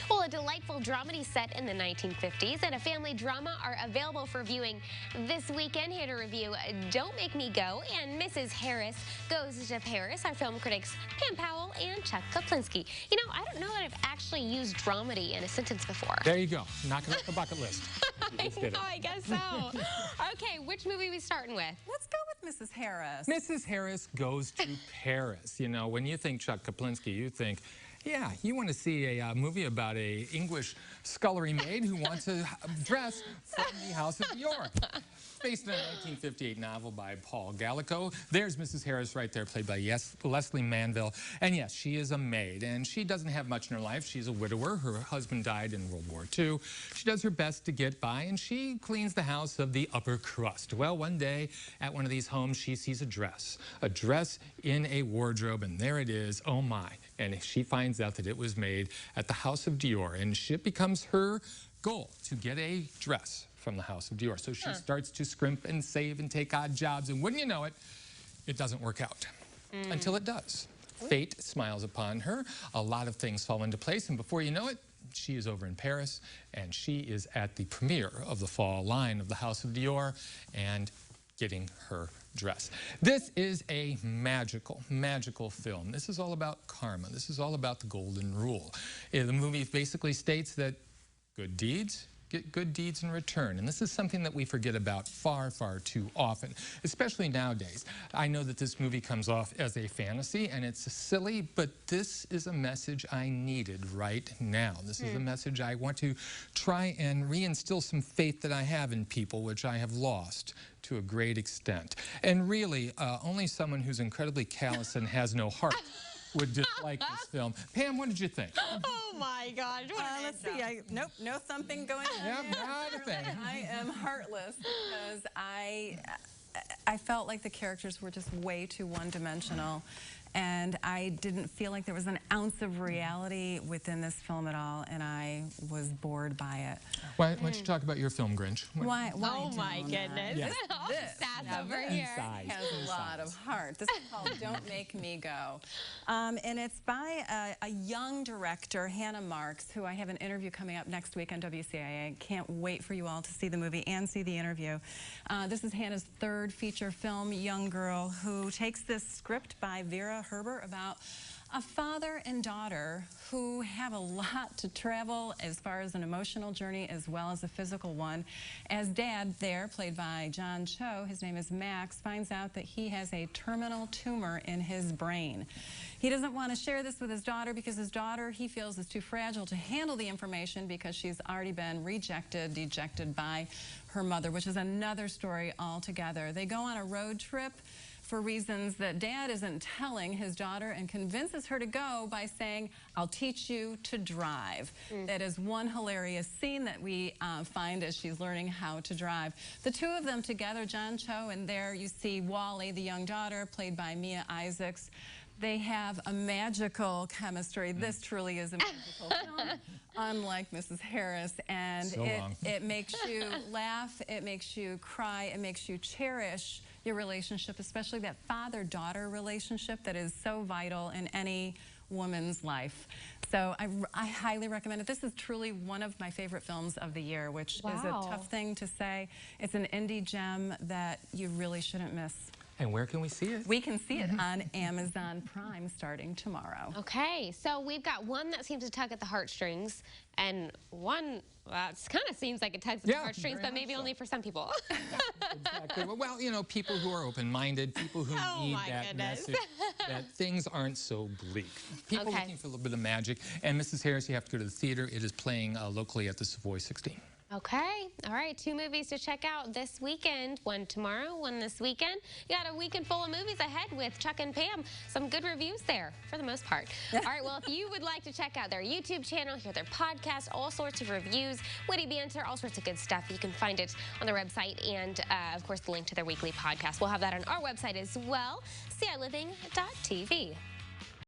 Well, a delightful dramedy set in the 1950s and a family drama are available for viewing this weekend. Here to review Don't Make Me Go and Mrs. Harris Goes to Paris. Our film critics Pam Powell and Chuck Koplinski. You know, I don't know that I've actually used dramedy in a sentence before. There you go. Knock it off the bucket list. I guess so. Okay, which movie are we starting with? Let's go with Mrs. Harris. Mrs. Harris Goes to Paris. You know, when you think Chuck Koplinski, you think, yeah, you want to see a movie about a English scullery maid who wants a dress from the House of York. Based on a 1958 novel by Paul Gallico. There's Mrs. Harris right there, played by Leslie Manville. And yes, she is a maid, and she doesn't have much in her life. She's a widower. Her husband died in World War II. She does her best to get by, and she cleans the house of the upper crust. Well, one day at one of these homes, she sees a dress in a wardrobe, and there it is. Oh my. And she finds out that it was made at the House of Dior, and it becomes her goal to get a dress from the House of Dior. So she starts to scrimp and save and take odd jobs, and wouldn't you know it, it doesn't work out until it does. Fate smiles upon her. A lot of things fall into place, and before you know it, she is over in Paris, and she is at the premiere of the fall line of the House of Dior and getting her dress. This is a magical, magical film. This is all about karma. This is all about the golden rule. The movie basically states that good deeds get good deeds in return. And this is something that we forget about far, far too often, especially nowadays. I know that this movie comes off as a fantasy and it's silly, but this is a message I needed right now. This is a message I want to try and reinstill some faith that I have in people, which I have lost to a great extent. And really, only someone who's incredibly callous and has no heart would dislike this film. Pam, what did you think? Oh my gosh. Let's see. Nope, no thumping going on. Yep, not a thing. I am heartless because I felt like the characters were just way too one-dimensional, and I didn't feel like there was an ounce of reality within this film at all, and I was bored by it. Why don't you talk about your film, Grinch? Why oh my goodness. Yeah. Sass over here. Has a lot of heart. This is called Don't Make Me Go. And it's by a young director, Hannah Marks, who I have an interview coming up next week on WCIA. Can't wait for you all to see the movie and see the interview. This is Hannah's third feature film, young girl, who takes this script by Vera Herbert about a father and daughter who have a lot to travel as far as an emotional journey as well as a physical one. As dad there, played by John Cho, his name is Max, finds out that he has a terminal tumor in his brain. He doesn't want to share this with his daughter because his daughter, he feels, is too fragile to handle the information because she's already been dejected by her mother, which is another story altogether. They go on a road trip for reasons that dad isn't telling his daughter, and convinces her to go by saying, I'll teach you to drive. That is one hilarious scene that we find as she's learning how to drive. The two of them together, John Cho, and there you see Wally, the young daughter, played by Mia Isaacs. They have a magical chemistry. This truly is a magical film, unlike Mrs. Harris. And it makes you laugh, it makes you cry, it makes you cherish your relationship, especially that father-daughter relationship that is so vital in any woman's life. So I highly recommend it. This is truly one of my favorite films of the year, which is a tough thing to say. It's an indie gem that you really shouldn't miss. And where can we see it? We can see it on Amazon Prime starting tomorrow. Okay, so we've got one that seems to tug at the heartstrings, and one, well, it kind of seems like it tugs at the heartstrings, but maybe only for some people. Exactly. Well, you know, people who are open-minded, people who need that message that things aren't so bleak. People looking for a little bit of magic. And Mrs. Harris, you have to go to the theater. It is playing locally at the Savoy 16. Okay. All right. 2 movies to check out this weekend. One tomorrow, one this weekend. You got a weekend full of movies ahead with Chuck and Pam. Some good reviews there, for the most part. All right. Well, if you would like to check out their YouTube channel, hear their podcast, all sorts of reviews, witty banter, all sorts of good stuff, you can find it on their website and, of course, the link to their weekly podcast. We'll have that on our website as well, CILiving.tv.